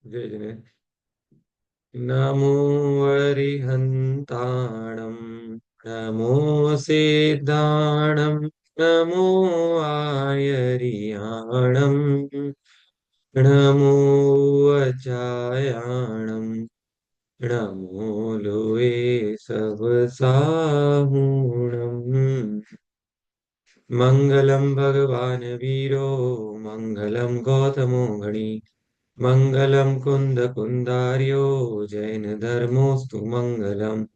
जय जने। नमो अरिहन्ताणं, नमो सिद्धाणं, नमो आयरियाणं, नमो अचायाणं, नमो लोये सबसाहुणम्। मङ्गलं भगवान् वीरो, मङ्गलं गौतमो गणी, मङ्गलं कुन्दकुन्दार्यो, जैनधर्मोऽस्तु मङ्गलम्।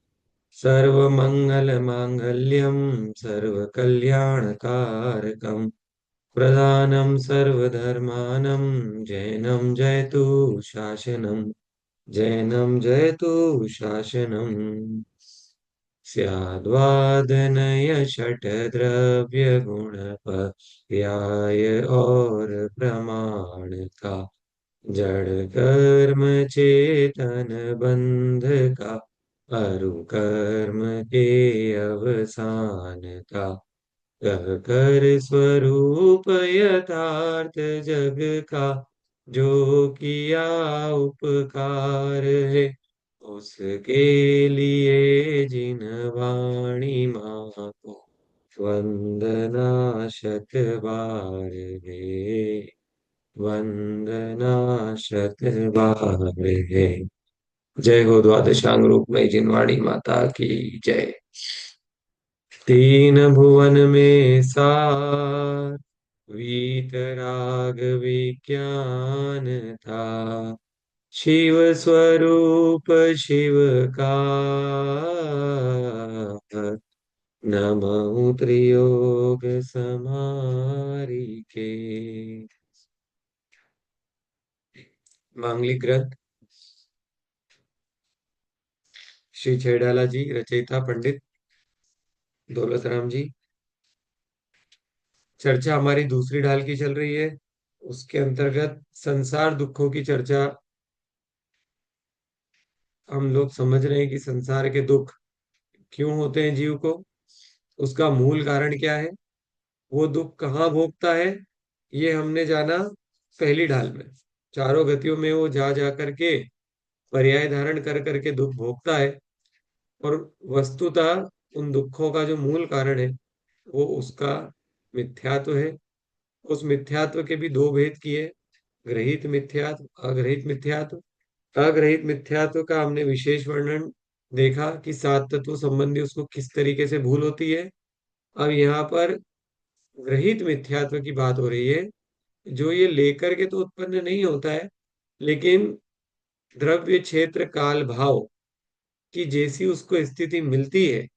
सर्वमङ्गलमाङ्गल्यं सर्वकल्याणकारकं, प्रधानं सर्वधर्मानं, जैनं जयतु शासनं, जैनं जयतु शासनम्। स्याद्वादनय षट्द्रव्य गुण पर्याय और प्रमाण का, जड़ कर्म चेतन बंध का, अरु कर्म के अवसान का, कह कर स्वरूप यथार्थ जग का, जो किया उपकार है, उसके लिए जिन वाणी माँ को वंदना शत बार है, वंदना शत बार है। जय हो द्वादशांग रूप में जिनवाणी माता की जय। तीन भुवन में सार, वीतराग विज्ञान था, शिव स्वरूप शिव का, नमः त्रियोग समारी के। मांगलिक ग्रंथ श्री छेड़ाला जी, रचयिता पंडित दौलत राम जी। चर्चा हमारी दूसरी ढाल की चल रही है। उसके अंतर्गत संसार दुखों की चर्चा। हम लोग समझ रहे हैं कि संसार के दुख क्यों होते हैं जीव को, उसका मूल कारण क्या है, वो दुख कहाँ भोगता है, ये हमने जाना पहली ढाल में। चारों गतियों में वो जा जा करके पर्याय धारण कर करके दुख भोगता है। और वस्तुतः उन दुखों का जो मूल कारण है वो उसका मिथ्यात्व है। उस मिथ्यात्व के भी दो भेद किए, ग्रहित मिथ्यात्व, अग्रहित मिथ्यात्व। अग्रहित मिथ्यात्व का हमने विशेष वर्णन देखा कि सात तत्व संबंधी उसको किस तरीके से भूल होती है। अब यहाँ पर ग्रहित मिथ्यात्व की बात हो रही है, जो ये लेकर के तो उत्पन्न नहीं होता है, लेकिन द्रव्य क्षेत्र काल भाव की जैसी उसको स्थिति मिलती है,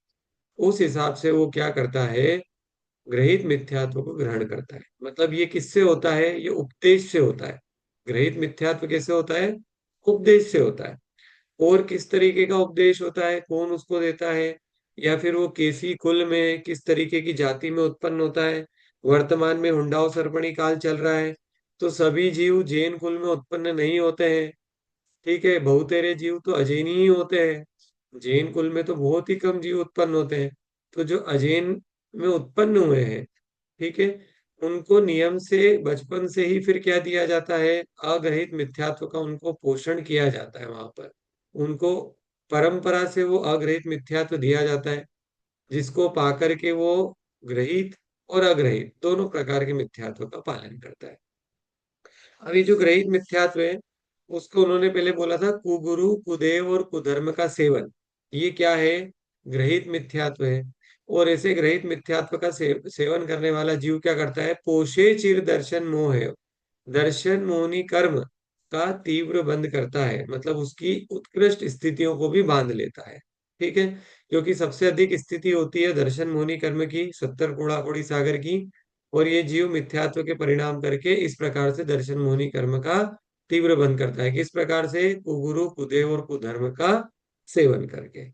उस हिसाब से वो क्या करता है, ग्रहित मिथ्यात्व को ग्रहण करता है। मतलब ये किससे होता है, ये उपदेश से होता है। ग्रहित मिथ्यात्व कैसे होता है, उपदेश से होता है। और किस तरीके का उपदेश होता है, कौन उसको देता है, या फिर वो कैसी कुल में किस तरीके की जाति में उत्पन्न होता है। वर्तमान में हुंडाओ सरपणी काल चल रहा है, तो सभी जीव जैन कुल में उत्पन्न नहीं होते हैं। ठीक है, बहुतेरे जीव तो अजैनी ही होते हैं। जैन कुल में तो बहुत ही कम जीव उत्पन्न होते हैं। तो जो अजैन में उत्पन्न हुए हैं, ठीक है, उनको नियम से बचपन से ही फिर क्या दिया जाता है, अग्रहित मिथ्यात्व का उनको पोषण किया जाता है। वहां पर उनको परंपरा से वो अग्रहित मिथ्यात्व दिया जाता है, जिसको पाकर के वो ग्रहित और अग्रहित दोनों प्रकार के मिथ्यात्व का पालन करता है। अब ये जो ग्रहित मिथ्यात्व है, उसको उन्होंने पहले बोला था कुगुरु कुदेव और कुधर्म का सेवन। ये क्या है, ग्रहित मिथ्यात्व है। और ऐसे ग्रहित मिथ्यात्व का सेवन करने वाला जीव क्या करता है, पोषे चिर दर्शन मोह है, दर्शन मोहनी कर्म का तीव्र बंध करता है। मतलब उसकी उत्कृष्ट स्थितियों को भी बांध लेता है। ठीक है, क्योंकि सबसे अधिक स्थिति होती है दर्शन मोहनी कर्म की, 70 कोड़ा कोड़ी सागर की। और ये जीव मिथ्यात्व के परिणाम करके इस प्रकार से दर्शन मोहनी कर्म का तीव्र बंध करता है। किस प्रकार से, कुगुरु कुदेव और कुधर्म का सेवन करके।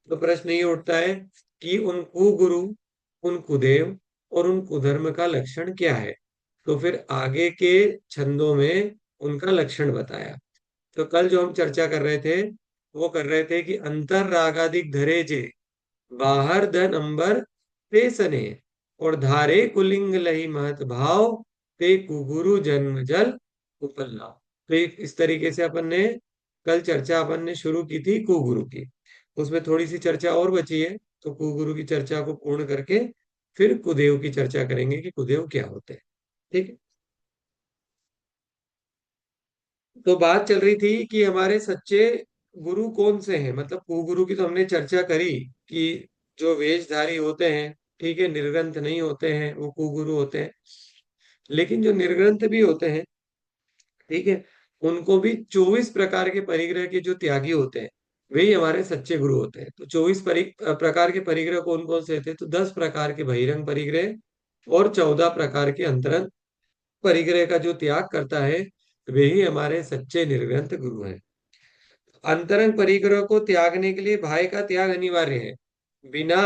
तो प्रश्न ये उठता है कि उन कुगुरु, उन कुदेव और उन कुधर्म का लक्षण क्या है। तो फिर आगे के छंदों में उनका लक्षण बताया। तो कल जो हम चर्चा कर रहे थे, वो कर रहे थे कि अंतर रागादिक धरे जे, बाहर धन अंबर ते सने, और धारे कुलिंग लही महत भाव, ते कुगुरु जन्म जल उपल्लाव। तो इस तरीके से अपन ने कल चर्चा अपन ने शुरू की थी कुगुरु की। उसमें थोड़ी सी चर्चा और बची है, तो कुगुरु की चर्चा को पूर्ण करके फिर कुदेव की चर्चा करेंगे कि कुदेव क्या होते हैं। ठीक है। तो बात चल रही थी कि हमारे सच्चे गुरु कौन से हैं, मतलब कुगुरु की तो हमने चर्चा करी कि जो वेशधारी होते हैं, ठीक है, निर्ग्रंथ नहीं होते हैं, वो कुगुरु होते हैं। लेकिन जो निर्ग्रंथ भी होते हैं, ठीक है, उनको भी 24 प्रकार के परिग्रह के जो त्यागी होते हैं, वही हमारे सच्चे गुरु होते हैं। तो 24 प्रकार के परिग्रह कौन कौन से थे, तो 10 प्रकार के बहिरंग परिग्रह और 14 प्रकार के अंतरंग परिग्रह का जो त्याग करता है, वे ही हमारे सच्चे निर्ग्रंथ गुरु हैं। अंतरंग परिग्रह को त्यागने के लिए भाई का त्याग अनिवार्य है। बिना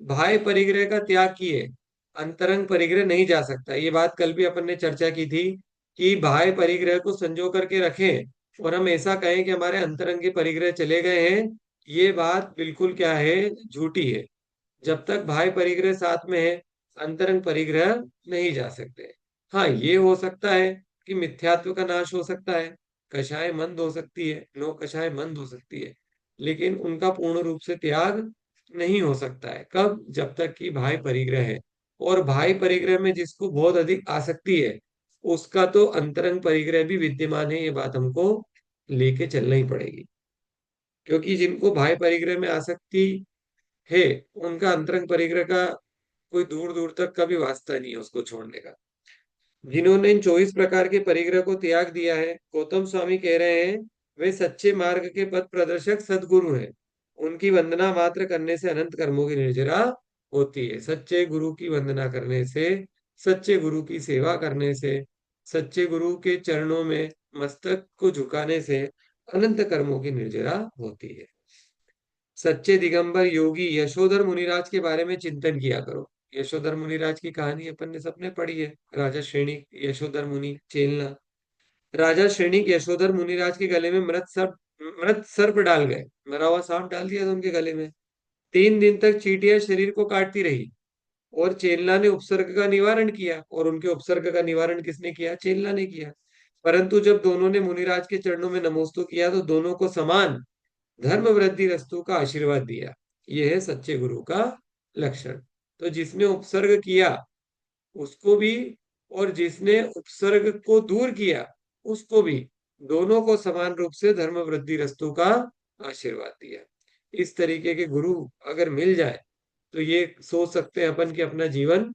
भाई परिग्रह का त्याग किए अंतरंग परिग्रह नहीं जा सकता। ये बात कल भी अपन ने चर्चा की थी कि भाई परिग्रह को संजो करके रखें और हम ऐसा कहें कि हमारे अंतरंग के परिग्रह चले गए हैं, ये बात बिल्कुल क्या है, झूठी है। जब तक भाई परिग्रह साथ में है, अंतरंग परिग्रह नहीं जा सकते। हाँ, ये हो सकता है कि मिथ्यात्व का नाश हो सकता है, कषाय मंद हो सकती है, नो कषाय मंद हो सकती है, लेकिन उनका पूर्ण रूप से त्याग नहीं हो सकता है। कब? जब तक कि भाई परिग्रह है। और भाई परिग्रह में जिसको बहुत अधिक आसक्ति है, उसका तो अंतरंग परिग्रह भी विद्यमान है, ये बात हमको लेके चलना ही पड़ेगी। क्योंकि जिनको भाई परिग्रह में आसक्ति है, उनका अंतरंग परिग्रह का कोई दूर दूर तक का भी वास्ता नहीं है उसको छोड़ने का। जिन्होंने इन 24 प्रकार के परिग्रह को त्याग दिया है, गौतम स्वामी कह रहे हैं, वे सच्चे मार्ग के पथ प्रदर्शक सदगुरु हैं। उनकी वंदना मात्र करने से अनंत कर्मों की निर्जरा होती है। सच्चे गुरु की वंदना करने से, सच्चे गुरु की सेवा करने से, सच्चे गुरु के चरणों में मस्तक को झुकाने से अनंत कर्मों की निर्जरा होती है। सच्चे दिगंबर योगी यशोधर मुनिराज के बारे में चिंतन किया करो। यशोधर मुनिराज की कहानी अपन ने सबने पढ़ी है। राजा श्रेणिक, यशोधर मुनि, चेलना। राजा श्रेणिक यशोधर मुनिराज के गले में मृत सर्प डाल गए, मरा हुआ सांप डाल दिया था उनके गले में। 3 दिन तक चींटियां शरीर को काटती रही और चेलना ने उपसर्ग का निवारण किया। और उनके उपसर्ग का निवारण किसने किया? चेलना ने किया। परंतु जब दोनों ने मुनिराज के चरणों में नमोस्तु किया, तो दोनों को समान धर्म वृद्धि रस्तु का आशीर्वाद दिया। यह है सच्चे गुरु का लक्षण। तो जिसने उपसर्ग किया उसको भी, और जिसने उपसर्ग को दूर किया उसको भी, दोनों को समान रूप से धर्म वृद्धि रस्तु का आशीर्वाद दिया। इस तरीके के गुरु अगर मिल जाए, तो ये सोच सकते हैं अपन कि अपना जीवन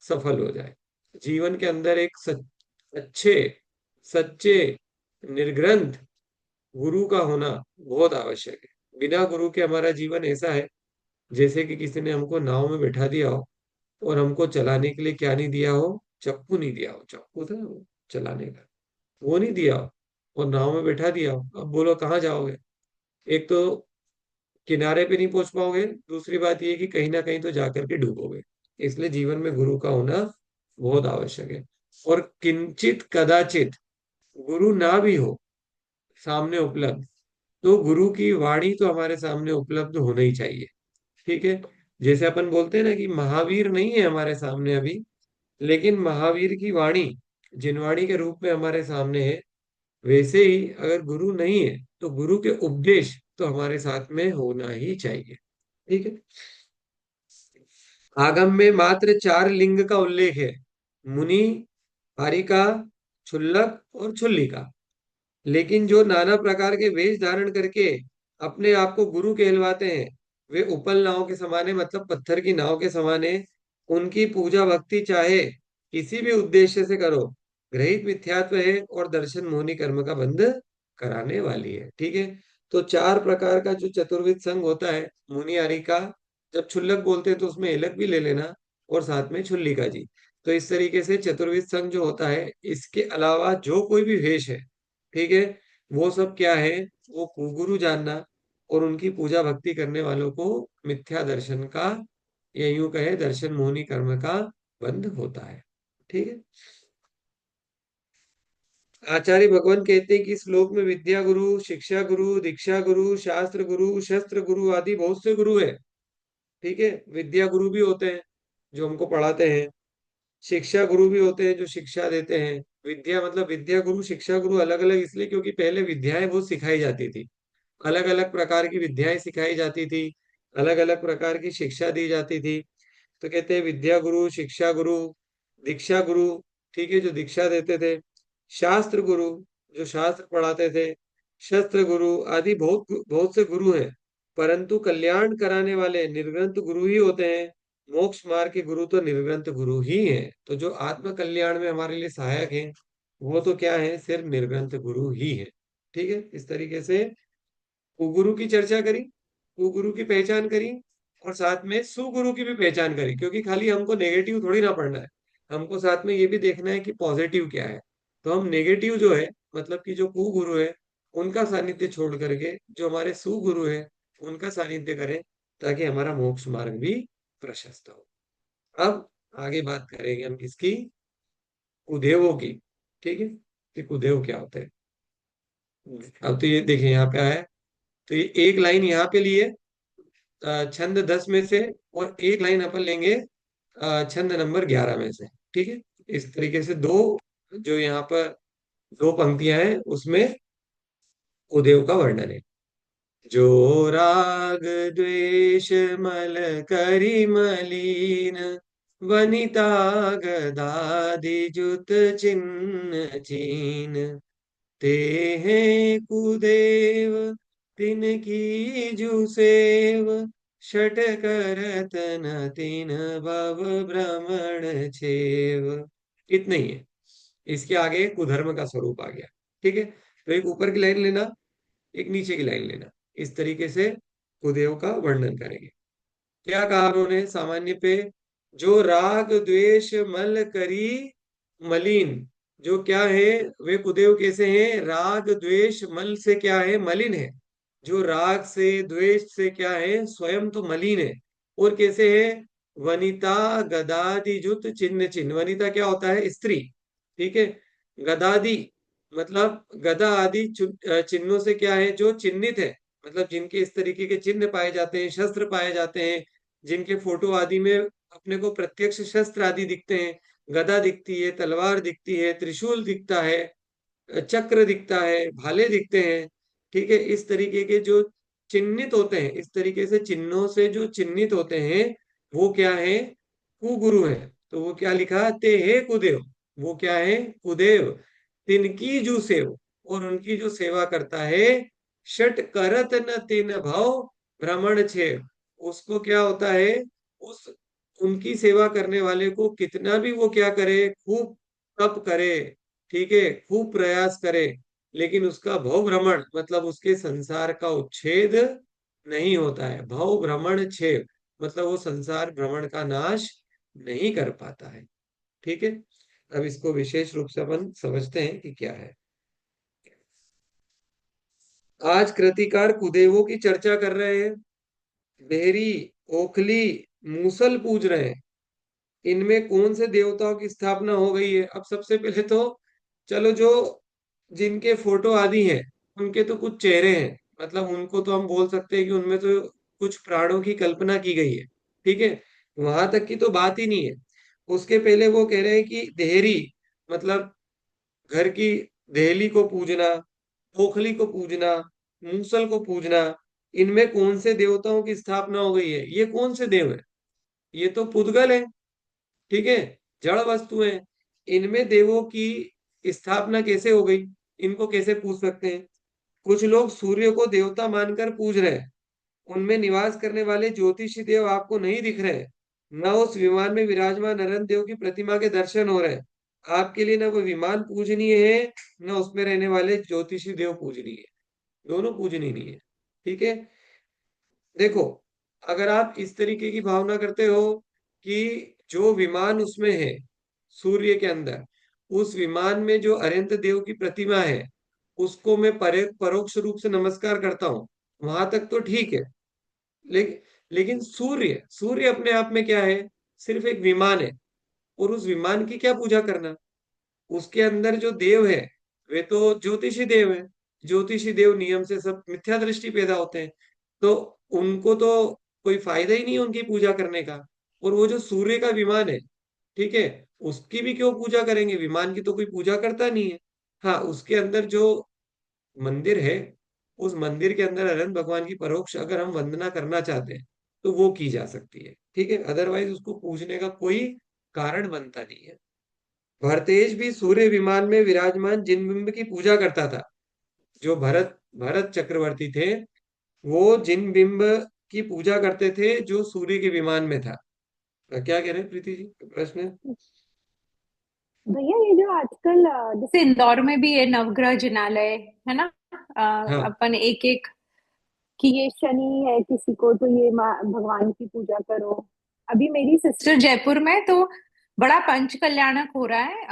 सफल हो जाए। जीवन के अंदर एक अच्छे, सच्चे, निर्ग्रंथ गुरु का होना बहुत आवश्यक है। बिना गुरु के हमारा जीवन ऐसा है जैसे कि किसी ने हमको नाव में बैठा दिया हो और हमको चलाने के लिए क्या नहीं दिया हो, चप्पू नहीं दिया हो। चप्पू था वो चलाने का, वो नहीं दिया हो, और नाव में बैठा दिया हो। अब बोलो कहाँ जाओगे? एक तो किनारे पे नहीं पहुंच पाओगे, दूसरी बात ये कि कहीं ना कहीं तो जाकर के डूबोगे। इसलिए जीवन में गुरु का होना बहुत आवश्यक है। और किंचित कदाचित गुरु ना भी हो सामने उपलब्ध, तो गुरु की वाणी तो हमारे सामने उपलब्ध होना ही चाहिए। ठीक है। जैसे अपन बोलते हैं ना कि महावीर नहीं है हमारे सामने अभी, लेकिन महावीर की वाणी जिनवाणी के रूप में हमारे सामने है। वैसे ही अगर गुरु नहीं है, तो गुरु के उपदेश तो हमारे साथ में होना ही चाहिए। ठीक है। आगम में मात्र 4 लिंग का उल्लेख है: मुनि, हारिका, क्षुल्लक और छुल्लिका। लेकिन जो नाना प्रकार के वेश धारण करके अपने आप को गुरु कहलवाते हैं, वे उपल नाव के समान है, मतलब पत्थर की नाव के समान है। उनकी पूजा भक्ति चाहे किसी भी उद्देश्य से करो, ग्रहित मिथ्यात्व है और दर्शन मोहनी कर्म का बंध कराने वाली है। ठीक है। तो 4 प्रकार का जो चतुर्विध संघ होता है, मुनि, आरिका, जब क्षुल्लक बोलते हैं तो उसमें एलक भी ले लेना, और साथ में छुल्लिका जी। तो इस तरीके से चतुर्विध संघ जो होता है, इसके अलावा जो कोई भी वेश है, ठीक है, वो सब क्या है, वो कुगुरु जानना और उनकी पूजा भक्ति करने वालों को मिथ्या दर्शन का, या यूं कहे दर्शन मोहनी कर्म का बंध होता है। ठीक है। आचार्य भगवान कहते हैं कि इस श्लोक में विद्या गुरु, शिक्षा गुरु, दीक्षा गुरु, शास्त्र गुरु, शस्त्र गुरु आदि बहुत से गुरु है। ठीक है। विद्या गुरु भी होते हैं जो हमको पढ़ाते हैं, शिक्षा गुरु भी होते हैं जो शिक्षा देते हैं, विद्या मतलब विद्या गुरु शिक्षा गुरु अलग अलग इसलिए क्योंकि पहले विद्याएं बहुत सिखाई जाती थी, अलग अलग प्रकार की विद्याएं सिखाई जाती थी, अलग अलग प्रकार की शिक्षा दी जाती थी। तो कहते हैं विद्या गुरु, शिक्षा गुरु, दीक्षा गुरु, ठीक है, जो दीक्षा देते थे, शास्त्र गुरु, जो शास्त्र पढ़ाते थे, शस्त्र गुरु आदि बहुत बहुत से गुरु हैं। परंतु कल्याण कराने वाले निर्ग्रंथ गुरु ही होते हैं। मोक्ष मार्ग के गुरु तो निर्ग्रंथ गुरु ही हैं। तो जो आत्म कल्याण में हमारे लिए सहायक हैं, वो तो क्या है, सिर्फ निर्ग्रंथ गुरु ही है। ठीक है, इस तरीके से कुगुरु की चर्चा करी, कुगुरु की पहचान करी, और साथ में सुगुरु की भी पहचान करी, क्योंकि खाली हमको नेगेटिव थोड़ी ना पढ़ना है, हमको साथ में ये भी देखना है कि पॉजिटिव क्या है। तो हम नेगेटिव जो है, मतलब कि जो कुगुरु है उनका सानिध्य छोड़ करके जो हमारे सुगुरु है उनका सानिध्य करें, ताकि हमारा मोक्ष मार्ग भी प्रशस्त हो। अब आगे बात करेंगे हम किसकी, कुदेवों की। ठीक है, कि कुदेव क्या होते हैं। अब तो ये देखिए यहाँ पे आया है, तो ये एक लाइन यहाँ पे लिए छंद 10 में से, और एक लाइन अपन लेंगे छंद नंबर 11 में से। ठीक है, इस तरीके से दो, जो यहाँ पर दो पंक्तियां हैं उसमें कुदेव का वर्णन है। जो राग द्वेष मल करी मलीन, वनिता गदादि जुत चिन्ह चीन, ते हैं कुदेव तिनकी जुसेव, षट करत न तिन भव भ्रमण छेव। इतना ही है, इसके आगे कुधर्म का स्वरूप आ गया। ठीक है, तो एक ऊपर की लाइन लेना, एक नीचे की लाइन लेना, इस तरीके से कुदेव का वर्णन करेंगे। क्या कहा उन्होंने सामान्य पे, जो राग द्वेष मल करी मलिन, जो क्या है, वे कुदेव कैसे हैं, राग द्वेष मल से क्या है, मलिन है। जो राग से द्वेष से क्या है, स्वयं तो मलिन है। और कैसे है, वनिता गदादि जुत चिन्ह चिन्ह, वनिता क्या होता है, स्त्री। ठीक है, गदादि मतलब गदा आदि चिन्हों से क्या है, जो चिन्हित है, मतलब जिनके इस तरीके के चिन्ह पाए जाते हैं, शस्त्र पाए जाते हैं, जिनके फोटो आदि में अपने को प्रत्यक्ष शस्त्र आदि दिखते हैं, गदा दिखती है, तलवार दिखती है, त्रिशूल दिखता है, चक्र दिखता है, भाले दिखते हैं। ठीक है, इस तरीके के जो चिन्हित होते हैं, इस तरीके से चिन्हों से जो चिन्हित होते हैं, वो क्या है, कुगुरु है। तो वो क्या लिखा, ते हे कुदेव, वो क्या है, कुदेव, तिनकी जू सेव, और उनकी जो सेवा करता है, षट करत न तिन भव भ्रमण छे, उसको क्या होता है, उस उनकी सेवा करने वाले को कितना भी वो क्या करे, खूब तप करे, ठीक है, खूब प्रयास करे, लेकिन उसका भव भ्रमण मतलब उसके संसार का उच्छेद नहीं होता है। भव भ्रमण छेद मतलब वो संसार भ्रमण का नाश नहीं कर पाता है। ठीक है, अब इसको विशेष रूप से अपन समझते हैं कि क्या है। आज कृतिकार कुदेवों की चर्चा कर रहे हैं। बेहरी, ओखली, मूसल पूज रहे हैं। इनमें कौन से देवताओं की स्थापना हो गई है। अब सबसे पहले तो चलो, जो जिनके फोटो आदि हैं उनके तो कुछ चेहरे हैं, मतलब उनको तो हम बोल सकते हैं कि उनमें तो कुछ प्राणों की कल्पना की गई है। ठीक है, वहां तक की तो बात ही नहीं है। उसके पहले वो कह रहे हैं कि देहरी मतलब घर की देहली को पूजना, ओखली को पूजना, मूसल को पूजना, इनमें कौन से देवताओं की स्थापना हो गई है, ये कौन से देव है, ये तो पुद्गल है। ठीक है, जड़ वस्तु है। इनमें देवों की स्थापना कैसे हो गई, इनको कैसे पूछ सकते हैं। कुछ लोग सूर्य को देवता मानकर पूज रहे हैं। उनमें निवास करने वाले ज्योतिषी देव आपको नहीं दिख रहे हैं। न उस विमान में विराजमान नरेंद्र देव की प्रतिमा के दर्शन हो रहे हैं। आपके लिए न वो विमान पूजनीय है, न उसमें रहने वाले ज्योतिषी देव पूजनीय है। दोनों पूजनीय नहीं है। ठीक है, देखो, अगर आप इस तरीके की भावना करते हो कि जो विमान उसमें है सूर्य के अंदर, उस विमान में जो अरिहंत देव की प्रतिमा है उसको मैं परोक्ष रूप से नमस्कार करता हूं, वहां तक तो ठीक है। लेकिन सूर्य सूर्य अपने आप में क्या है, सिर्फ एक विमान है। और उस विमान की क्या पूजा करना, उसके अंदर जो देव है वे तो ज्योतिषी देव है। ज्योतिषी देव नियम से सब मिथ्या दृष्टि पैदा होते हैं, तो उनको तो कोई फायदा ही नहीं है उनकी पूजा करने का। और वो जो सूर्य का विमान है, ठीक है, उसकी भी क्यों पूजा करेंगे, विमान की तो कोई पूजा करता नहीं है। हाँ, उसके अंदर जो मंदिर है, उस मंदिर के अंदर अनंत भगवान की परोक्ष अगर हम वंदना करना चाहते हैं तो वो की जा सकती है, ठीक है, अदरवाइज उसको पूजने का कोई कारण बनता नहीं है। भरतेज भी सूर्य विमान में विराजमान जिन बिंब की पूजा करता था। जो भरत भरत चक्रवर्ती थे, वो जिन बिंब की पूजा करते थे जो सूर्य के विमान में था। क्या कह रहे हैं प्रीति जी, प्रश्न है? भैया ये जो आजकल जैसे इंदौर में भी है नवग्रह जिनालय, है ना? हाँ। अपन एक एक कि ये शनि है किसी को तो ये माँ भगवान की पूजा करो। अभी मेरी सिस्टर जयपुर में तो बड़ा पंच कल्याणक हो रहा है।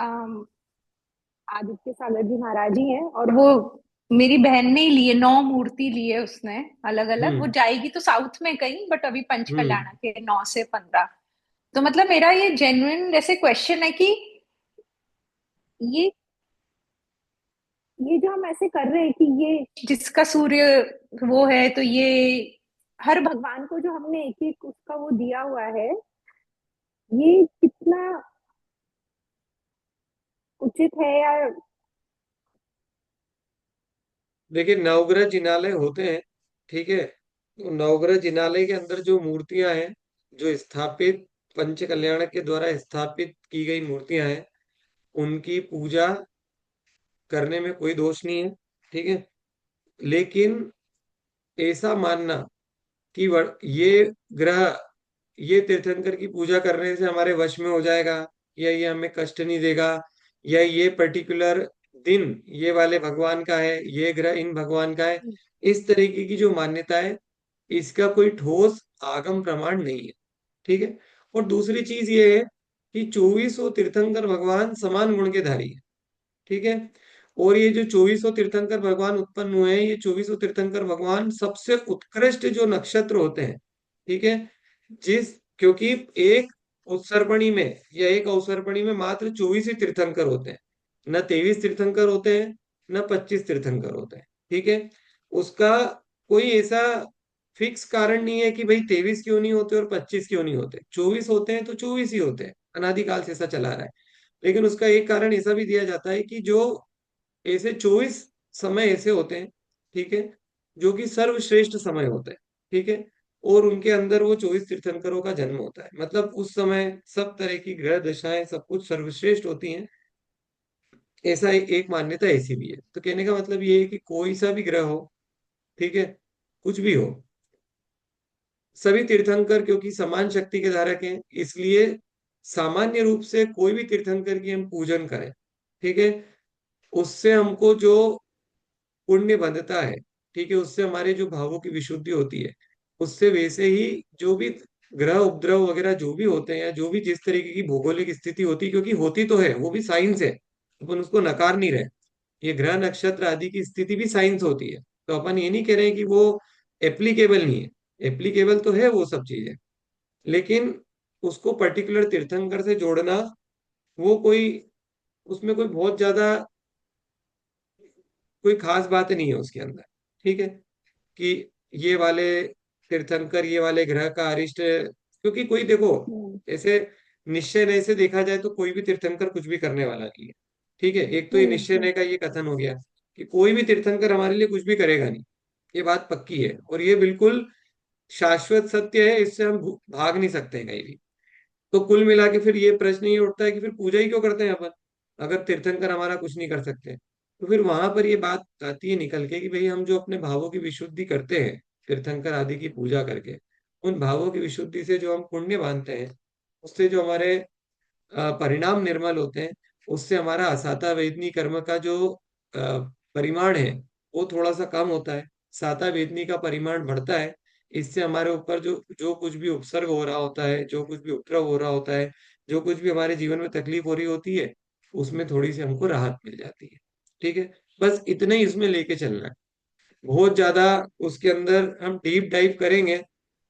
आदित्य सागर जी महाराज ही हैं, और वो मेरी बहन ने ही लिए, 9 मूर्ति लिए उसने अलग अलग। वो हम्म। जाएगी तो साउथ में कहीं, बट अभी पंच हम्म। कल्याणक है 9 से 15। तो मतलब मेरा ये जेन्युइन जैसे क्वेश्चन है कि ये ये जो हम ऐसे कर रहे हैं कि ये जिसका सूर्य वो है, तो ये हर भगवान को जो हमने एक एक उसका वो दिया हुआ है, ये कितना उचित है या? देखिए, नवग्रह जिनालय होते हैं, ठीक है, तो नवग्रह जिनालय के अंदर जो मूर्तियां हैं, जो स्थापित पंच कल्याणक के द्वारा स्थापित की गई मूर्तियां हैं, उनकी पूजा करने में कोई दोष नहीं है, ठीक है। लेकिन ऐसा मानना कि ये ग्रह, ये तीर्थंकर की पूजा करने से हमारे वश में हो जाएगा, या ये हमें कष्ट नहीं देगा, या ये पर्टिकुलर दिन ये वाले भगवान का है, ये ग्रह इन भगवान का है, इस तरीके की जो मान्यता है, इसका कोई ठोस आगम प्रमाण नहीं है, ठीक है। और दूसरी चीज ये है कि 2400 तीर्थंकर भगवान समान गुण के धारी है, ठीक है। और ये जो 2400 तीर्थंकर भगवान उत्पन्न हुए हैं, ये 2400 तीर्थंकर भगवान सबसे उत्कृष्ट जो नक्षत्र होते हैं, ठीक है, जिस क्योंकि एक उत्सर्पणी में या एक अवसर्पणी में मात्र 24 ही तीर्थंकर होते हैं, न 23 तीर्थंकर होते हैं, न 25 तीर्थंकर होते हैं, ठीक है। उसका कोई ऐसा फिक्स कारण नहीं है कि भाई 23 क्यों नहीं होते और 25 क्यों नहीं होते, 24 होते हैं तो 24 ही होते हैं, अनादिकाल से ऐसा चला रहा है। लेकिन उसका एक कारण ऐसा भी दिया जाता है कि जो ऐसे 24 समय ऐसे होते हैं, ठीक है, जो कि सर्वश्रेष्ठ समय होते हैं, ठीक है, और उनके अंदर वो 24 तीर्थंकरों का जन्म होता है, मतलब उस समय सब तरह की ग्रह दशाएं सब कुछ सर्वश्रेष्ठ होती हैं। ऐसा एक मान्यता ऐसी भी है, तो कहने का मतलब ये है कि कोई सा भी ग्रह हो, ठीक है, कुछ भी हो, सभी तीर्थंकर क्योंकि समान शक्ति के धारक हैं, इसलिए सामान्य रूप से कोई भी तीर्थंकर की हम पूजन करें, ठीक है, उससे हमको जो पुण्य बंधता है, ठीक है, उससे हमारे जो भावों की विशुद्धि होती है, उससे वैसे ही जो भी ग्रह उपद्रव वगैरह जो भी होते हैं, या जो भी जिस तरीके की भौगोलिक स्थिति होती है, क्योंकि होती तो है, वो भी साइंस है, अपन उसको नकार नहीं रहे, ये ग्रह नक्षत्र आदि की स्थिति भी साइंस होती है, तो अपन ये नहीं कह रहे हैं कि वो एप्लीकेबल नहीं है, एप्लीकेबल तो है वो सब चीजें, लेकिन उसको पर्टिकुलर तीर्थंकर से जोड़ना, वो कोई उसमें कोई बहुत ज्यादा कोई खास बात नहीं है उसके अंदर, ठीक है, कि ये वाले तीर्थंकर ये वाले ग्रह का अरिष्ट, क्योंकि कोई देखो हम्म। ऐसे निश्चय नय से देखा जाए तो कोई भी तीर्थंकर कुछ भी करने वाला नहीं है, ठीक है। एक तो ये हम्म। निश्चय नय का ये कथन हो गया कि कोई भी तीर्थंकर हमारे लिए कुछ भी करेगा नहीं, ये बात पक्की है, और ये बिल्कुल शाश्वत सत्य है, इससे हम भाग नहीं सकते हैं कहीं भी। तो कुल मिला के फिर ये प्रश्न ये उठता है कि फिर पूजा ही क्यों करते हैं अपन, अगर तीर्थंकर हमारा कुछ नहीं कर सकते। तो फिर वहां पर ये बात आती है निकल के कि भाई हम जो अपने भावों की विशुद्धि करते हैं तीर्थंकर आदि की पूजा करके, उन भावों की विशुद्धि से जो हम पुण्य बांधते हैं, उससे जो हमारे परिणाम निर्मल होते हैं, उससे हमारा असाता वेदनी कर्म का जो परिमाण है वो थोड़ा सा कम होता है, साता वेदनी का परिमाण बढ़ता है। इससे हमारे ऊपर जो जो कुछ भी उपसर्ग हो रहा होता है, जो कुछ भी उपद्रव हो रहा होता है, जो कुछ भी हमारे जीवन में तकलीफ हो रही होती है, उसमें थोड़ी सी हमको राहत मिल जाती है, ठीक है। बस इतने ही इसमें लेके चलना है, बहुत ज्यादा उसके अंदर हम डीप डाइव करेंगे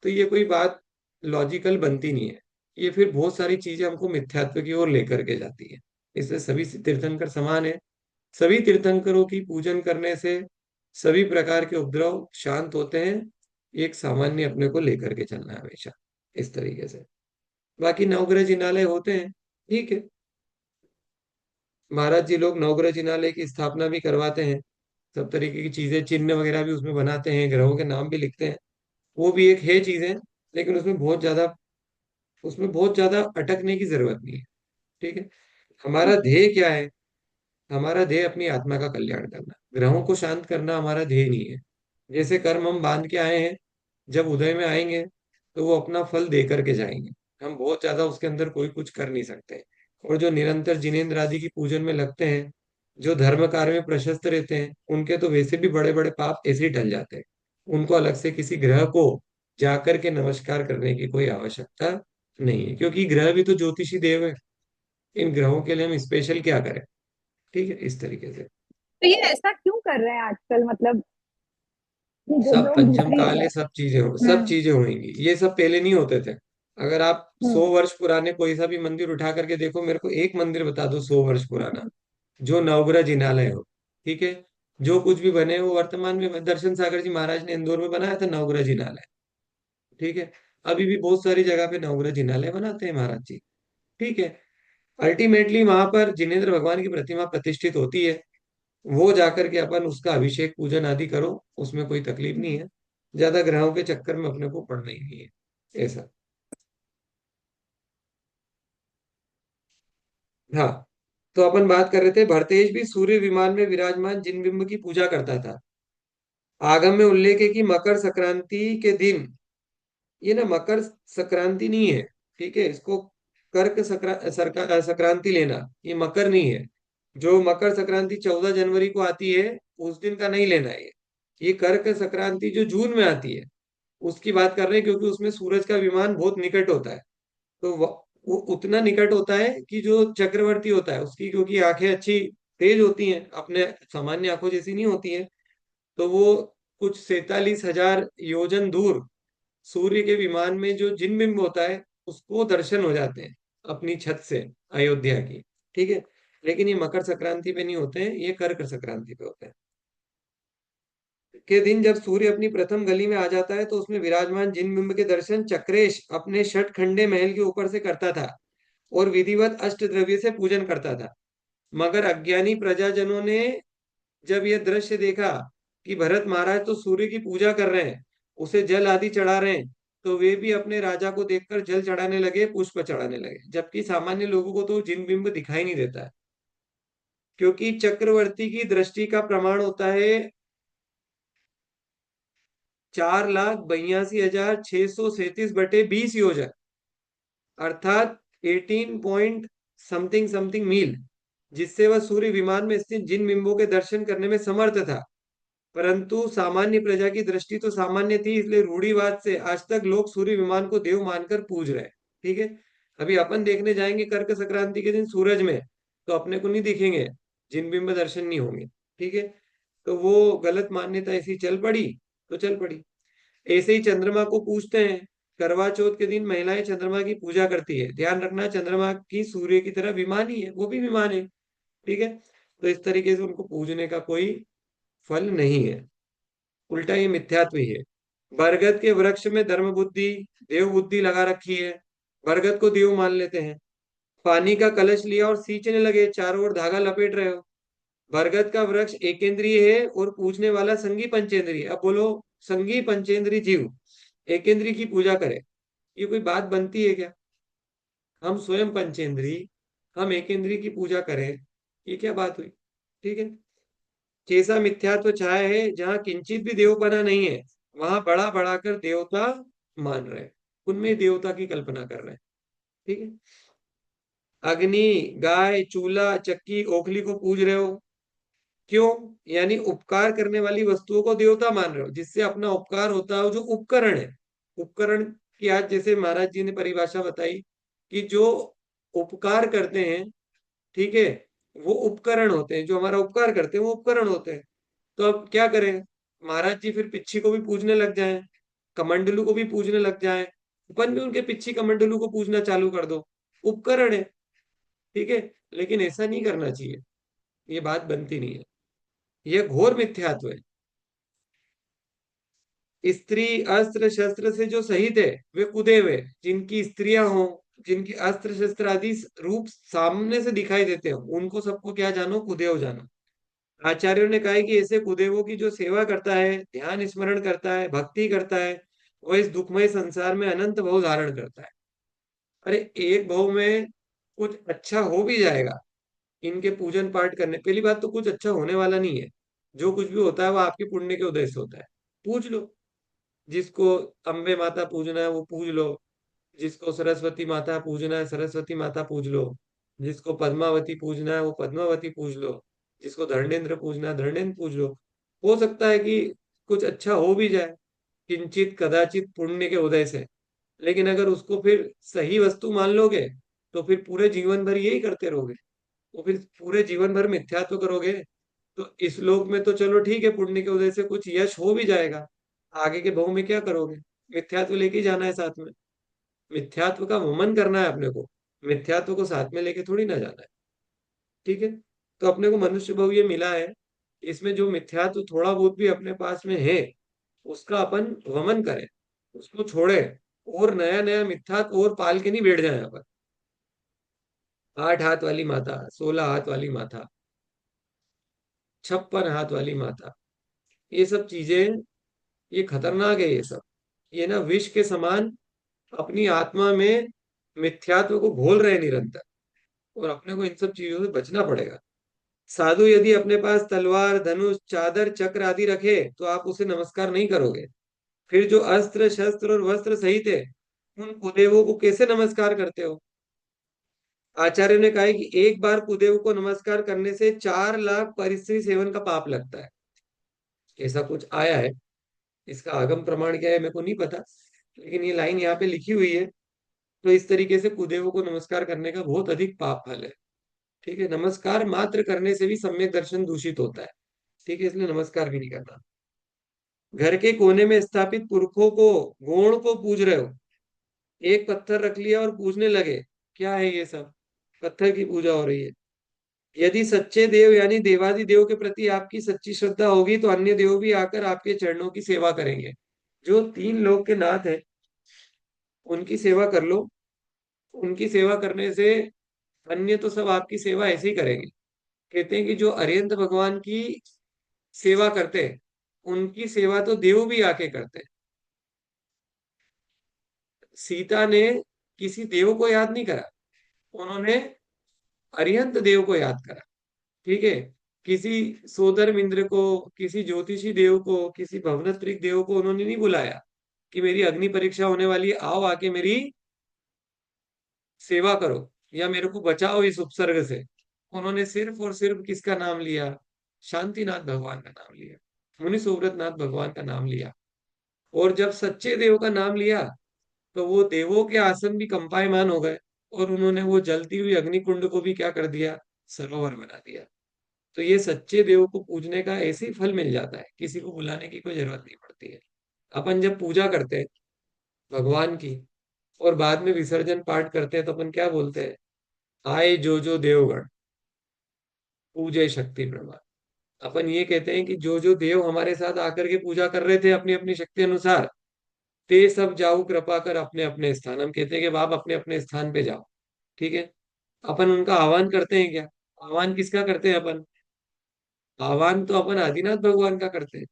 तो ये कोई बात लॉजिकल बनती नहीं है, ये फिर बहुत सारी चीजें हमको मिथ्यात्व की ओर लेकर के जाती है। इसलिए सभी तीर्थंकर समान है, सभी तीर्थंकरों की पूजन करने से सभी प्रकार के उपद्रव शांत होते हैं, एक सामान्य अपने को लेकर के चलना है हमेशा इस तरीके से। बाकी नवग्रह जिनालय होते हैं, ठीक है। महाराज जी लोग नवग्रह जिनालय की स्थापना भी करवाते हैं, सब तरीके की चीजें, चिन्ह वगैरह भी उसमें बनाते हैं, ग्रहों के नाम भी लिखते हैं। वो भी एक है चीजें, लेकिन उसमें बहुत ज्यादा अटकने की जरूरत नहीं है। ठीक है। हमारा ध्येय क्या है? हमारा ध्येय अपनी आत्मा का कल्याण करना, ग्रहों को शांत करना हमारा ध्येय नहीं है। जैसे कर्म हम बांध के आए हैं, जब उदय में आएंगे तो वो अपना फल दे करके जाएंगे। हम बहुत ज्यादा उसके अंदर कोई कुछ कर नहीं सकते। और जो निरंतर जिनेंद्र आदि की पूजन में लगते हैं, जो धर्म कार्य में प्रशस्त रहते हैं, उनके तो वैसे भी बड़े बड़े पाप ऐसे ही टल जाते हैं। उनको अलग से किसी ग्रह को जाकर के नमस्कार करने की कोई आवश्यकता नहीं है, क्योंकि ग्रह भी तो ज्योतिषी देव है। इन ग्रहों के लिए हम स्पेशल क्या करें? ठीक है, इस तरीके से। तो ये ऐसा क्यों कर रहे हैं आजकल, मतलब कि जो सब लोग पंचम दूसरी। काल है, सब हम्म। चीजें होंगी, ये सब पहले नहीं होते थे। अगर आप हम्म। 100 वर्ष पुराने कोई सा भी मंदिर उठा करके देखो, मेरे को एक मंदिर बता दो 100 वर्ष पुराना, जो नवग्रह जिनालय हो। ठीक है। जो कुछ भी बने वो वर्तमान में दर्शन सागर जी महाराज ने इंदौर में बनाया था नवग्रह जिनालय। ठीक है। अभी भी बहुत सारी जगह पे नवग्रह जिनालय बनाते हैं महाराज जी। ठीक है। अल्टीमेटली वहां पर जिनेंद्र भगवान की प्रतिमा प्रतिष्ठित होती है। वो जाकर के अपन उसका अभिषेक पूजन आदि करो, उसमें कोई तकलीफ नहीं है। ज्यादा ग्रहों के चक्कर में अपने को पड़ना ही नहीं है, ऐसा। हाँ। तो अपन बात कर रहे थे, भरतेज भी सूर्य विमान में विराजमान जिन बिंब की पूजा करता था। आगम में उल्लेख है कि मकर संक्रांति के दिन, ये ना मकर संक्रांति नहीं है, ठीक है, इसको कर्क संक्रांति लेना, ये मकर नहीं है। जो मकर संक्रांति 14 जनवरी को आती है, उस दिन का नहीं लेना है ये कर्क संक्रांति जो जून में आती है, उसकी बात कर रहे हैं, क्योंकि उसमें सूरज का विमान बहुत निकट होता है। तो वो उतना निकट होता है कि जो चक्रवर्ती होता है उसकी, क्योंकि आंखें अच्छी तेज होती हैं, अपने सामान्य आंखों जैसी नहीं होती हैं, तो वो कुछ 47,000 योजन दूर सूर्य के विमान में जो जिन बिंब होता है, उसको दर्शन हो जाते हैं अपनी छत से, अयोध्या की। ठीक है। लेकिन ये मकर संक्रांति पे नहीं होते हैं, ये कर्क संक्रांति पे होते हैं। के दिन जब सूर्य अपनी प्रथम गली में आ जाता है, तो उसमें विराजमान जिन बिंब के दर्शन चक्रेश अपने षटखंडे महल के ऊपर से करता था और विधिवत अष्ट द्रव्य से पूजन करता था। मगर अज्ञानी प्रजाजनों ने जब यह दृश्य देखा कि भरत महाराज तो सूर्य की पूजा कर रहे हैं, उसे जल आदि चढ़ा रहे हैं, तो वे भी अपने राजा को देखकर जल चढ़ाने लगे, पुष्प चढ़ाने लगे, जबकि सामान्य लोगों को तो जिन बिंब दिखाई नहीं देता है। क्योंकि चक्रवर्ती की दृष्टि का प्रमाण होता है 4,82,637/20 योजन, अर्थात 18 पॉइंट समथिंग समथिंग मील, जिससे वह सूर्य विमान में स्थित जिन बिंबों के दर्शन करने में समर्थ था। परंतु सामान्य प्रजा की दृष्टि तो सामान्य थी, इसलिए रूढ़िवाद से आज तक लोग सूर्य विमान को देव मानकर पूज रहे हैं। ठीक है। अभी अपन देखने जाएंगे कर्क संक्रांति के दिन सूरज में, तो अपने को नहीं दिखेंगे, जिन बिंब दर्शन नहीं होंगे। ठीक है। तो वो गलत मान्यता ऐसी चल पड़ी, तो चल पड़ी। ऐसे ही चंद्रमा को पूजते हैं। करवा चौथ के दिन महिलाएं चंद्रमा की पूजा करती है। ध्यान रखना, चंद्रमा की सूर्य की तरह विमान ही है, वो भी विमान है। ठीक है। तो इस तरीके से उनको पूजने का कोई फल नहीं है, उल्टा ये मिथ्यात्व ही है। बरगद के वृक्ष में धर्म बुद्धि, देव बुद्धि लगा रखी है, बरगद को देव मान लेते हैं। पानी का कलश लिया और सींचने लगे, चारों ओर धागा लपेट रहे हो। बरगद का वृक्ष एकेंद्रीय है और पूजने वाला संगी पंचेंद्रीय। अब बोलो, संगी पंचेंद्रीय जीव एकेंद्रीय की पूजा करे, ये कोई बात बनती है क्या? हम स्वयं पंचेंद्रीय, हम एकेंद्रीय की पूजा करें, ये क्या बात हुई? ठीक है। जैसा मिथ्यात्व छाया है, जहां किंचित भी देवपना नहीं है, वहां बड़ा बड़ा कर देवता मान रहे हैं, उनमें देवता की कल्पना कर रहे हैं। ठीक है। अग्नि, गाय, चूल्हा, चक्की, ओखली को पूज रहे हो, क्यों? यानी उपकार करने वाली वस्तुओं को देवता मान रहे हो, जिससे अपना उपकार होता है, जो उपकरण है। उपकरण की आज जैसे महाराज जी ने परिभाषा बताई कि जो उपकार करते हैं, ठीक है, वो उपकरण होते हैं, जो हमारा उपकार करते हैं वो उपकरण होते हैं। तो अब क्या करें? महाराज जी फिर पिच्छी को भी पूजने लग जाएं, कमंडलू को भी पूजने लग जाएं, अपन भी उनके पिच्छी कमंडलू को पूजना चालू कर दो, उपकरण है। ठीक है। लेकिन ऐसा नहीं करना चाहिए, ये बात बनती नहीं है, यह घोर मिथ्यात्व है। स्त्री अस्त्र शस्त्र से जो सहित है, वे कुदेव है, जिनकी स्त्रियां हों, जिनके अस्त्र शस्त्र आदि रूप सामने से दिखाई देते हैं, उनको सबको क्या जानो, कुदेव जानो। आचार्यों ने कहा है कि ऐसे कुदेवों की जो सेवा करता है, ध्यान स्मरण करता है, भक्ति करता है, वो इस दुखमय संसार में अनंत भव धारण करता है। अरे एक भव में कुछ अच्छा हो भी जाएगा इनके पूजन पाठ करने। पहली बात तो कुछ अच्छा होने वाला नहीं है, जो कुछ भी होता है वो आपके पुण्य के उदय से होता है। पूज लो, जिसको अम्बे माता पूजना है वो पूज लो, जिसको सरस्वती माता पूजना है सरस्वती माता पूज लो, जिसको पद्मावती पूजना है वो पद्मावती पूज लो, जिसको धर्मेंद्र पूजना है धर्मेंद्र पूज लो। हो सकता है कि कुछ अच्छा हो भी जाए, किंचित कदाचित पुण्य के उदय से। लेकिन अगर उसको फिर सही वस्तु मान लोगे तो फिर पूरे जीवन भर यही करते रहोगे, तो फिर पूरे जीवन भर मिथ्यात्व करोगे। तो इस लोक में तो चलो ठीक है, पुण्य के उदय से कुछ यश हो भी जाएगा, आगे के भाव में क्या करोगे? मिथ्यात्व लेके ही जाना है साथ में, मिथ्यात्व का वमन करना है अपने को, मिथ्यात्व को साथ में लेके थोड़ी ना जाना है। ठीक है, तो अपने को मनुष्य भाव ये मिला है, इसमें जो मिथ्यात्व थोड़ा बहुत भी अपने पास में है उसका अपन वमन करें, उसको छोड़े, और नया नया मिथ्यात्व और पाल के नहीं बैठ जाए अपन। 8 हाथ वाली माता, 16 हाथ वाली माता, 56 हाथ वाली माता, ये सब चीजें, ये खतरनाक है ये सब। ये ना विष के समान अपनी आत्मा में मिथ्यात्व को घोल रहे हैं निरंतर, और अपने को इन सब चीजों से बचना पड़ेगा। साधु यदि अपने पास तलवार धनुष चादर चक्र आदि रखे तो आप उसे नमस्कार नहीं करोगे, फिर जो अस्त्र शस्त्र और वस्त्र सहित है उन कुदेवों को कैसे नमस्कार करते हो? आचार्य ने कहा है कि एक बार कुदेव को नमस्कार करने से 4 लाख परिस्त्री सेवन का पाप लगता है। ऐसा कुछ आया है, इसका आगम प्रमाण क्या है मेरे को नहीं पता, लेकिन ये लाइन यहाँ पे लिखी हुई है। तो इस तरीके से कुदेवों को नमस्कार करने का बहुत अधिक पाप फल है। ठीक है, नमस्कार मात्र करने से भी सम्यक दर्शन दूषित होता है। ठीक है, इसलिए नमस्कार भी नहीं करना। घर के कोने में स्थापित पुरखों को, गौण को पूज रहे हो, एक पत्थर रख लिया और पूजने लगे, क्या है ये सब? पत्थर की पूजा हो रही है। यदि सच्चे देव यानी देवादि देव के प्रति आपकी सच्ची श्रद्धा होगी तो अन्य देव भी आकर आपके चरणों की सेवा करेंगे। जो 3 लोक के नाथ है उनकी सेवा कर लो, उनकी सेवा करने से अन्य तो सब आपकी सेवा ऐसे ही करेंगे। कहते हैं कि जो अरिहंत भगवान की सेवा करते हैं उनकी सेवा तो देव भी आके करते हैं। सीता ने किसी देव को याद नहीं करा, उन्होंने अरिहंत देव को याद करा। ठीक है, किसी सोदर इंद्र को, किसी ज्योतिषी देव को, किसी भवनत्रिक देव को उन्होंने नहीं बुलाया कि मेरी अग्नि परीक्षा होने वाली है, आओ आके मेरी सेवा करो या मेरे को बचाओ इस उपसर्ग से। उन्होंने सिर्फ और सिर्फ किसका नाम लिया? शांतिनाथ भगवान का नाम लिया, मुनि सुव्रतनाथ भगवान का नाम लिया। और जब सच्चे देव का नाम लिया तो वो देवों के आसन भी कंपायमान हो गए, और उन्होंने वो जलती हुई अग्निकुंड को भी क्या कर दिया? सरोवर बना दिया। तो ये सच्चे देव को पूजने का ऐसे ही फल मिल जाता है, किसी को बुलाने की कोई जरूरत नहीं पड़ती है। अपन जब पूजा करते हैं भगवान की और बाद में विसर्जन पाठ करते हैं तो अपन क्या बोलते हैं? आए जो देवगण, पूजे शक्ति प्रभा। अपन ये कहते हैं कि जो देव हमारे साथ आकर के पूजा कर रहे थे अपनी अपनी शक्ति अनुसार, ते सब जाओ कृपा कर अपने अपने स्थान। हम कहते हैं कि बाप अपने अपने स्थान पे जाओ। ठीक है, अपन उनका आह्वान करते हैं क्या? आह्वान किसका करते हैं अपन? आह्वान तो अपन आदिनाथ भगवान का करते हैं,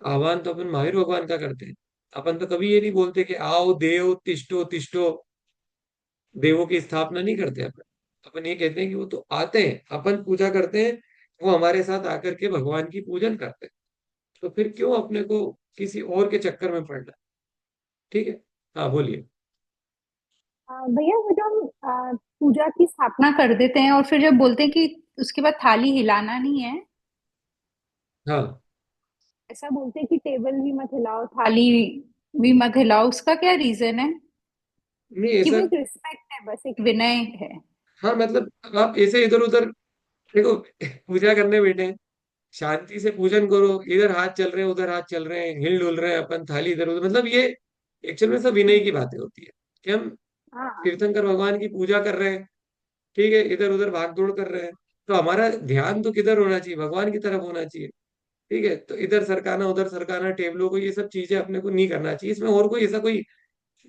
आह्वान तो अपन महावीर भगवान का करते हैं। अपन तो कभी ये नहीं बोलते कि आओ देव तिष्ठो तिष्ठो, देवों की स्थापना नहीं करते अपन। अपन ये कहते हैं कि वो तो आते हैं, अपन पूजा करते हैं, वो हमारे साथ आकर के भगवान की पूजन करते हैं। तो फिर क्यों अपने को किसी और के चक्कर में पड़ना? ठीक है, हाँ बोलिए। भैया वो जो हम पूजा की स्थापना कर देते हैं और फिर जब बोलते हैं कि उसके बाद थाली हिलाना नहीं है, हाँ, ऐसा बोलते हैं कि टेबल भी मत हिलाओ, थाली भी मत हिलाओ, उसका क्या रीजन है? नहीं कि वो ऐसा, एक रिस्पेक्ट है, बस एक विनय है? हाँ मतलब अब आप ऐसे इधर उधर देखो, पूजा करने बैठे हैं, शांति से पूजन करो, इधर हाथ चल रहे हैं उधर हाथ चल रहे हैं, हिल डुल रहे हैं अपन, थाली इधर उधर, मतलब ये एक्चुअल में सब विनय की बातें होती है कि हम हाँ। तीर्थंकर भगवान की पूजा कर रहे हैं। ठीक है, इधर उधर भाग दौड़ कर रहे हैं, तो हमारा ध्यान तो किधर होना चाहिए? भगवान की तरफ होना चाहिए। ठीक है, तो इधर सरकाना उधर सरकाना टेबलों को, ये सब चीजें अपने को नहीं करना चाहिए। इसमें और कोई ऐसा कोई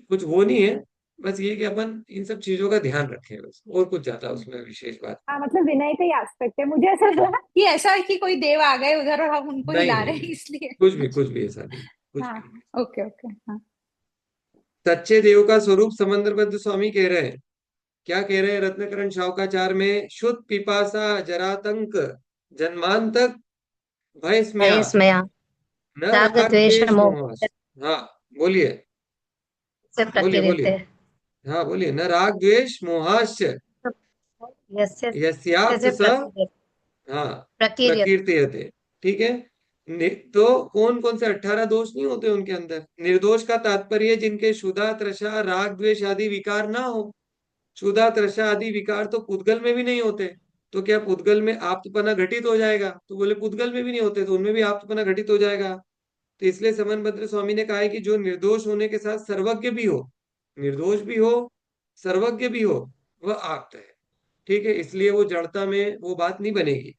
कुछ वो नहीं है। बस ये कि अपन इन सब चीजों का ध्यान रखें, बस और कुछ ज्यादा उसमें विशेष बात हाँ, मतलब विनय का ही एस्पेक्ट है। मुझे ऐसा लगा कि ऐसा है कि कोई देव आ गए उधर और हम उनको नहीं, हिला नहीं, रहे हैं नहीं, इसलिए। कुछ भी ऐसा नहीं, कुछ हाँ। भी नहीं। Okay okay. हाँ। सच्चे देव का स्वरूप समंदरबद्ध स्वामी कह रहे हैं। क्या कह रहे हैं रत्नकरण शाहुकाचार में? शुद्ध पिपासा जरातंक जन्मांतक भय स्मया, भयस्मया। न राग राग द्वेष द्वेष मोह मोह। हाँ, बोलिए, से बोलिए, प्रकीर्ते। बोलिए। हाँ, बोलिए। न राग द्वेष मोहाश्च यस्य यस्याप्त से स, हाँ, प्रकीर्यते। प्रकीर्तियते। ठीक है। तो कौन कौन से 18 दोष नहीं होते उनके अंदर? निर्दोष का तात्पर्य जिनके क्षुधा तृषा राग द्वेष आदि विकार ना हो। क्षुधा तृषा आदि विकार तो पुद्गल में भी नहीं होते। तो क्या पुद्गल में आप्तपना घटित हो जाएगा? तो बोले पुद्गल में भी नहीं होते, तो उनमें भी आप्तपना घटित हो जाएगा। तो इसलिए समनभद्र स्वामी ने कहा है कि जो निर्दोष होने के साथ सर्वज्ञ भी हो, निर्दोष भी हो, सर्वज्ञ भी हो, वह आप्त है। ठीक है, इसलिए वो जड़ता में वो बात नहीं बनेगी।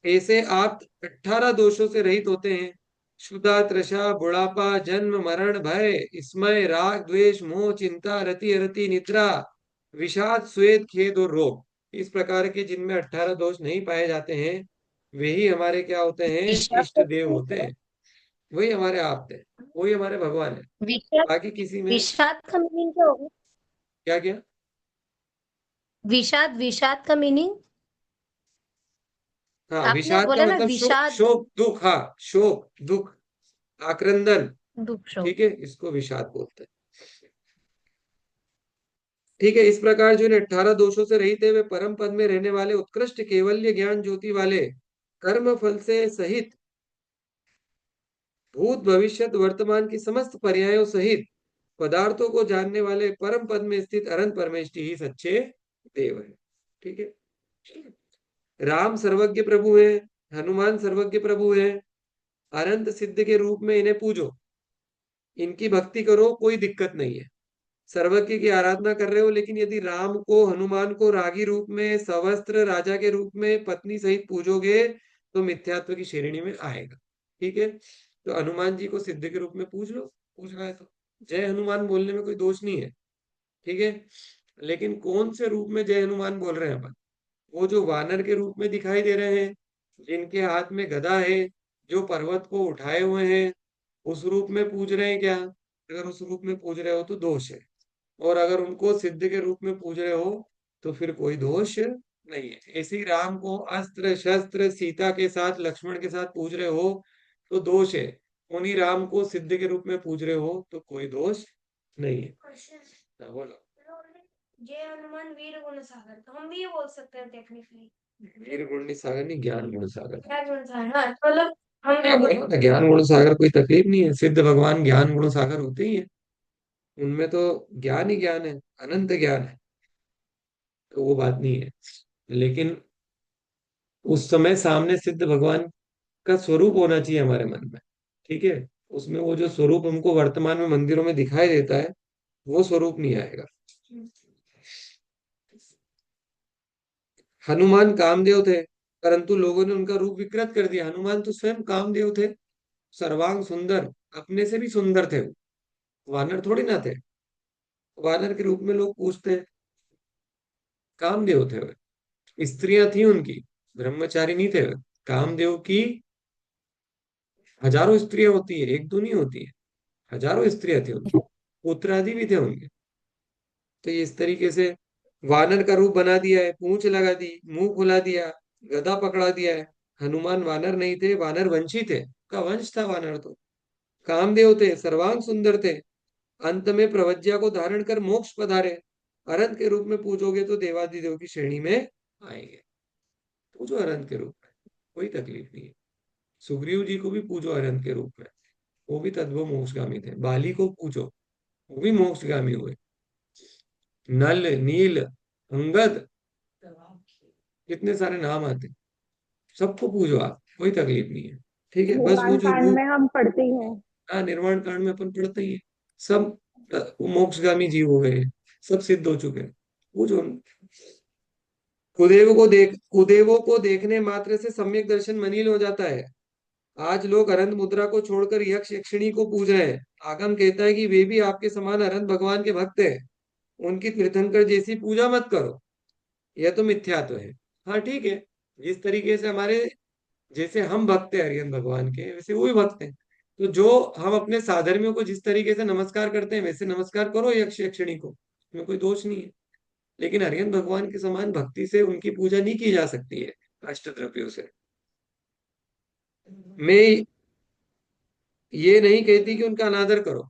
ऐसे आप 18 दोषों से रहित होते हैं। क्षुधा तृषा बुढ़ापा जन्म मरण भय स्मय राग द्वेष मोह चिंता रति अरति निद्रा विषाद स्वेद खेद और रोग, इस प्रकार के जिनमें 18 दोष नहीं पाए जाते हैं, वही हमारे क्या होते हैं? विषाद इष्ट तो देव ठीक होते है। हैं। वही हमारे आप्त है, वही हमारे भगवान है। विषाद। बाकी किसी में विषाद का मीनिंग क्या होगा? क्या क्या? विषाद, विषाद का मीनिंग? हाँ, आपने विषाद का बोला ना मतलब शोक, विषाद। शोक दुख, हाँ, शोक दुख आक्रंदन। दुख शोक। ठीक है, इसको विषाद बोलते हैं। ठीक है, इस प्रकार जो इन 18 दोषों से रहित है वे परम पद में रहने वाले उत्कृष्ट केवल्य ज्ञान ज्योति वाले कर्म फल से सहित भूत भविष्यत वर्तमान की समस्त पर्यायों सहित पदार्थों को जानने वाले परम पद में स्थित अनंत परमेष्टि ही सच्चे देव है। ठीक है। राम सर्वज्ञ प्रभु है, हनुमान सर्वज्ञ प्रभु है, अनंत सिद्ध के रूप में इन्हें पूजो, इनकी भक्ति करो, कोई दिक्कत नहीं है। सर्वज्ञ की आराधना कर रहे हो, लेकिन यदि राम को हनुमान को रागी रूप में सवस्त्र राजा के रूप में पत्नी सहित पूजोगे तो मिथ्यात्व की श्रेणी में आएगा। ठीक है, तो हनुमान जी को सिद्ध के रूप में पूज लो, पूछ रहा है तो जय हनुमान बोलने में कोई दोष नहीं है। ठीक है, लेकिन कौन से रूप में जय हनुमान बोल रहे हैं अपन? वो जो वानर के रूप में दिखाई दे रहे हैं, जिनके हाथ में गदा है, जो पर्वत को उठाए हुए हैं, उस रूप में पूज रहे हैं क्या? अगर उस रूप में पूज रहे हो तो दोष है। और अगर उनको सिद्ध के रूप में पूज रहे हो तो फिर कोई दोष नहीं है। ऐसे ही राम को अस्त्र शस्त्र सीता के साथ लक्ष्मण के साथ पूज रहे हो तो दोष है। उन्हीं राम को सिद्ध के रूप में पूज रहे हो तो कोई दोष नहीं है। हाँ, बोलो। जय हनुमान वीर गुण सागर, तो हम भी ये बोल सकते हैं टेक्निकली। वीर गुण सागर नहीं, ज्ञान गुण सागर। क्या गुण सागर, हाँ मतलब हम भी हाँ, बोल। बोलो ना, ज्ञान गुण सागर, कोई तकलीफ नहीं है। सिद्ध भगवान ज्ञान गुण सागर होते ही है। उनमें तो ज्ञान ही ज्ञान है, अनंत ज्ञान है। तो वो बात नहीं है। लेकिन उस समय सामने सिद्ध भगवान का स्वरूप होना चाहिए हमारे मन में। ठीक है, उसमें वो जो स्वरूप हमको वर्तमान में मंदिरों में दिखाई देता है, वो स्वरूप नहीं आएगा। हनुमान कामदेव थे, परंतु लोगों ने उनका रूप विकृत कर दिया। हनुमान तो स्वयं कामदेव थे, सर्वांग सुंदर, अपने से भी सुंदर थे वो। वानर थोड़ी ना थे। वानर के रूप में लोग पूछते हैं, कामदेव थे वे। स्त्रियां थी उनकी, ब्रह्मचारी नहीं थे वे। कामदेव की हजारों स्त्रियां होती है, एक दो नहीं होती है, हजारों स्त्रियां थी उनकी, पुत्र आदि भी थे उनके। तो ये इस तरीके से वानर का रूप बना दिया है, पूंछ लगा दी, मुंह फुला दिया, गदा पकड़ा दिया है। हनुमान वानर नहीं थे, वानर वंशी थे, का वंश था वानर तो। कामदेव थे, सर्वांग सुंदर थे, अंत में प्रवज्ञा को धारण कर मोक्ष पधारे। अरंत के रूप में पूजोगे तो देवादिदेव की श्रेणी में आएंगे। पूजो अरंत के रूप में, कोई तकलीफ नहीं है। सुग्रीव जी को भी पूजो अरंत के रूप में, वो भी तद्भव मोक्षगामी थे। बाली को पूजो, वो भी मोक्षगामी हुए। नल नील अंगद, कितने सारे नाम आते, सबको पूजो आप, कोई तकलीफ नहीं है। ठीक है, बस वो निर्वाण जो कांड रूप, में हम पढ़ते ही हैं। हाँ, निर्वाण कांड में अपन पढ़ते ही है। सब वो मोक्षगामी जीव हो गए, सब सिद्ध हो चुके हैं। वो जो कुदेवों को देखने मात्र से सम्यक दर्शन मनील हो जाता है। आज लोग अरंत मुद्रा को छोड़कर यक्ष यक्षिणी को पूज रहे हैं। आगम कहता है कि वे भी आपके समान अरंत भगवान के भक्त हैं। उनकी तीर्थंकर जैसी पूजा मत करो, यह तो मिथ्यात्व है। हाँ ठीक है, जिस तरीके से हमारे, जैसे हम भक्त हैं हरिहर भगवान के, वैसे वो भी भक्त हैं। तो जो हम अपने साधर्मियों को जिस तरीके से नमस्कार करते हैं, वैसे नमस्कार करो यक्ष यक्षिणी को, इसमें कोई दोष नहीं है। लेकिन हरिहर भगवान के समान भक्ति से उनकी पूजा नहीं की जा सकती है अष्टद्रव्यों से। मैं ये नहीं कहती कि उनका अनादर करो,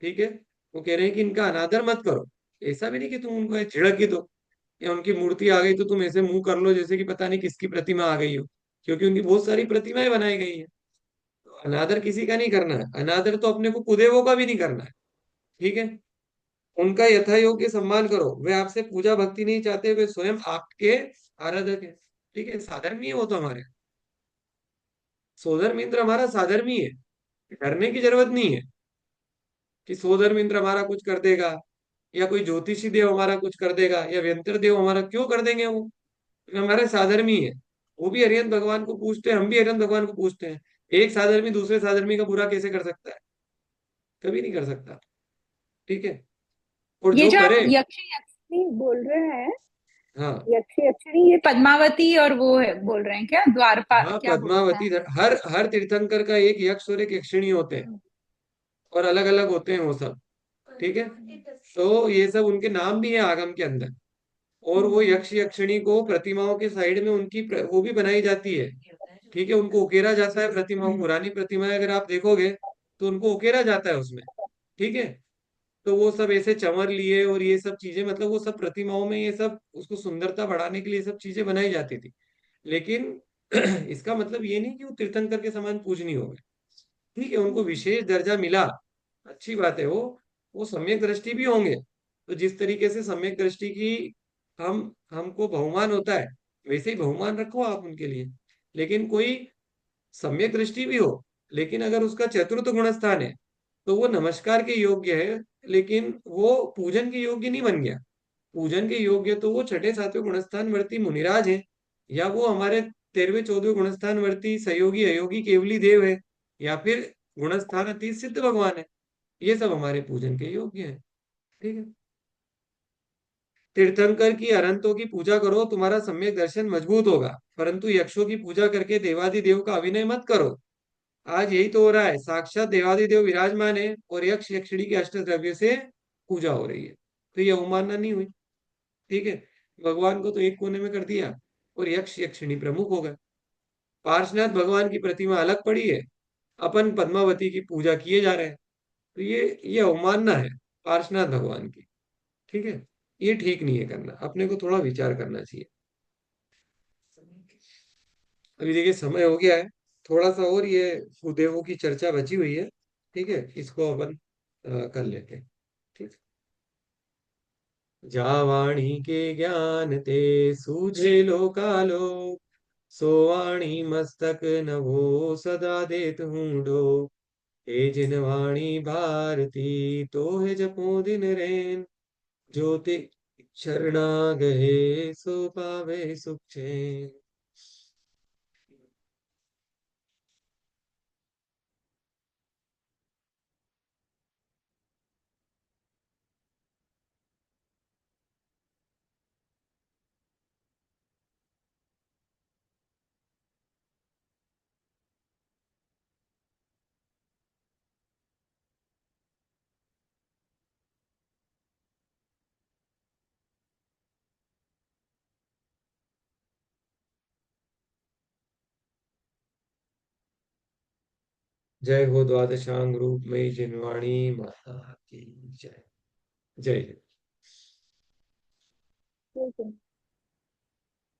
ठीक है, वो कह रहे हैं कि इनका अनादर मत करो। ऐसा भी नहीं कि तुम उनको झिड़क ही दो, या उनकी मूर्ति आ गई तो तुम ऐसे मुंह कर लो जैसे कि पता नहीं किसकी प्रतिमा आ गई हो, क्योंकि उनकी बहुत सारी प्रतिमाएं बनाई गई है। तो अनादर किसी का नहीं करना है, अनादर तो अपने को कुदेवों का भी नहीं करना है, ठीक है। उनका यथा योग्य सम्मान करो, वे आपसे पूजा भक्ति नहीं चाहते, वे स्वयं आपके आराधक है, ठीक है, साधर्मी है वो तो हमारे। सोधर्म इंद्र हमारा साधर्मी है, डरने की जरूरत नहीं है कि सोधर्म इंद्र हमारा कुछ कर देगा, या कोई ज्योतिषी देव हमारा कुछ कर देगा, या व्यंतर देव हमारा क्यों कर देंगे वो, हमारे साधर्मी है। वो भी हरिहर भगवान को पूछते हैं, हम भी हरिहर भगवान को पूछते हैं। एक साधर्मी दूसरे साधर्मी का बुरा कैसे कर सकता है? कभी नहीं कर सकता, ठीक है। और ये जो जो आप करे, यक्ष यक्षिणी बोल रहे हैं, हाँ यक्ष यक्षिणी ये पद्मावती और वो है बोल रहे हैं क्या, द्वारपा हाँ, क्या बोलता है? पद्मावती हर हर तीर्थंकर का एक यक्ष और एक यक्षिणी होते हैं, और अलग अलग होते हैं वो सब, ठीक है। तो ये सब उनके नाम भी है आगम के अंदर। और वो हम्म। यक्ष यक्षिणी को प्रतिमाओं के साइड में उनकी वो भी बनाई जाती है, ठीक है, उनको उकेरा जाता है प्रतिमाओं, पुरानी प्रतिमाएं अगर आप देखोगे तो उनको उकेरा जाता है उसमें, ठीक है। तो वो सब ऐसे चंवर लिए और ये सब चीजें, मतलब वो सब प्रतिमाओं में ये सब उसको सुंदरता बढ़ाने के लिए ये सब चीजें बनाई जाती थी। लेकिन इसका मतलब ये नहीं कि वो तीर्थंकर के समान पूजनीय हो गए, ठीक है, उनको विशेष दर्जा मिला, अच्छी बात है। वो सम्यक दृष्टि भी होंगे, तो जिस तरीके से सम्यक दृष्टि की हम हमको बहुमान होता है, वैसे ही बहुमान रखो आप उनके लिए। लेकिन कोई सम्यक दृष्टि भी हो, लेकिन अगर उसका चतुर्थ गुण स्थान है, तो वो नमस्कार के योग्य है, लेकिन वो पूजन के योग्य नहीं बन गया। पूजन के योग्य तो वो छठे सातवें गुणस्थान वर्ती मुनिराज है, या वो हमारे 13वें 14वें गुणस्थान वर्ती सहयोगी अयोगी केवली देव है, या फिर गुणस्थान अतीत सिद्ध भगवान है। ये सब हमारे पूजन के योग्य है, ठीक है। तीर्थंकर की अनंतों की पूजा करो, तुम्हारा सम्यक दर्शन मजबूत होगा, परंतु यक्षों की पूजा करके देवादिदेव का अभिनय मत करो। आज यही तो हो रहा है, साक्षात देवादिदेव विराजमान है और यक्ष यक्षिणी के अष्ट द्रव्य से पूजा हो रही है, तो ये अवमानना नहीं हुई, ठीक है। भगवान को तो एक कोने में कर दिया और यक्ष यक्षिणी प्रमुख हो गए। पार्श्वनाथ भगवान की प्रतिमा अलग पड़ी है, अपन पद्मावती की पूजा किए जा रहे हैं, तो ये अवमानना है पार्श्वनाथ भगवान की, ठीक है। ये ठीक नहीं है करना, अपने को थोड़ा विचार करना चाहिए। अभी देखिए समय हो गया है, थोड़ा सा और ये भूदेवों की चर्चा बची हुई है, ठीक है, इसको अपन कर लेते हैं, ठीक। जावाणी के ज्ञान ते सूझे लोकालो, सोवाणी मस्तक नभो सदा देत हूँ। हे जिनवाणी भारती तो है जपो दिन रैन, ज्योति शरणा गए सो पावे सुख चैन। जय हो द्वादशांग रूप में जिनवाणी माता की जय। जय जय। ठीक है।